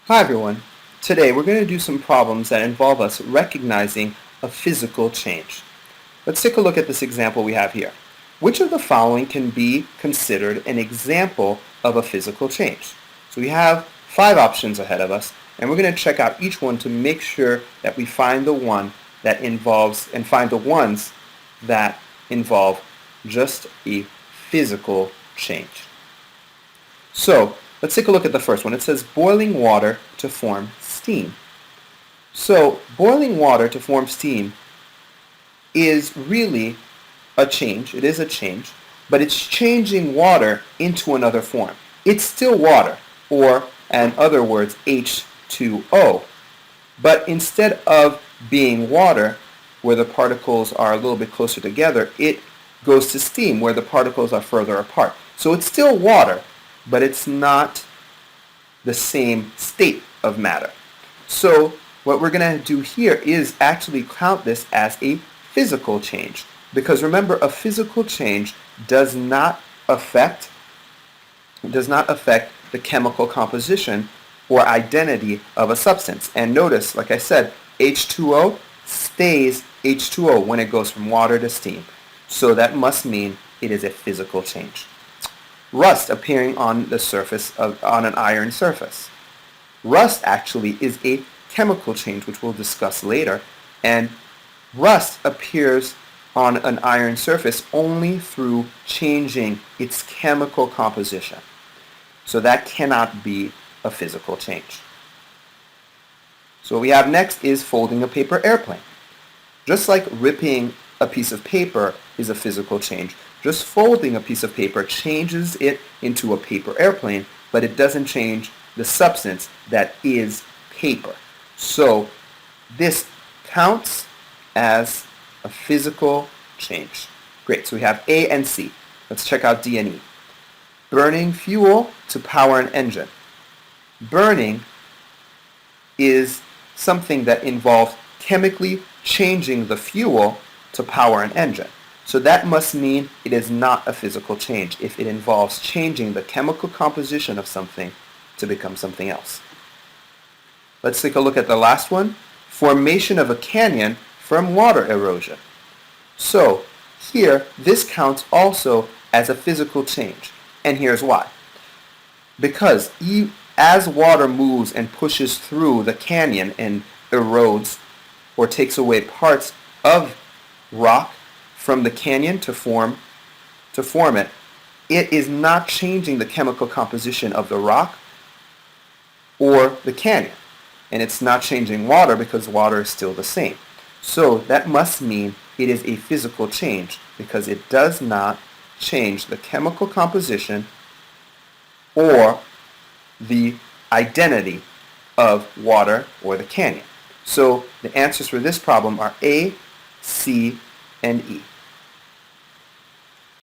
Hi everyone. Today we're going to do some problems that involve us recognizing a physical change. Let's take a look at this example we have here. Which of the following can be considered an example of a physical change? So we have 5 options ahead of us, and we're going to check out each one to make sure that we find the one that involves and find the ones that involve just a physical change. So let's take a look at the first one. It says boiling water to form steam. So boiling water to form steam is really a change. It is a change, but it's changing water into another form. It's still water, or in other words, H2O. But instead of being water, where the particles are a little bit closer together, it goes to steam, where the particles are further apart. So it's still water, but it's not the same state of matter. So what we're going to do here is actually count this as a physical change. Because remember, a physical change does not affect the chemical composition or identity of a substance. And notice, like I said, H2O stays H2O when it goes from water to steam. So that must mean it is a physical change. Rust appearing on the surface on an iron surface. Rust actually is a chemical change, which we'll discuss later, and rust appears on an iron surface only through changing its chemical composition. So that cannot be a physical change. So what we have next is folding a paper airplane. Just like ripping a piece of paper is a physical change, just folding a piece of paper changes it into a paper airplane, but it doesn't change the substance that is paper. So this counts as a physical change. Great, so we have A and C. Let's check out D and E. Burning fuel to power an engine. Burning is something that involves chemically changing the fuel to power an engine. So that must mean it is not a physical change if it involves changing the chemical composition of something to become something else. Let's take a look at the last one. Formation of a canyon from water erosion. So here, this counts also as a physical change. And here's why. Because as water moves and pushes through the canyon and erodes or takes away parts of rock from the canyon to form it, it is not changing the chemical composition of the rock or the canyon. And it's not changing water because water is still the same. So that must mean it is a physical change because it does not change the chemical composition or the identity of water or the canyon. So the answers for this problem are A, C, and E.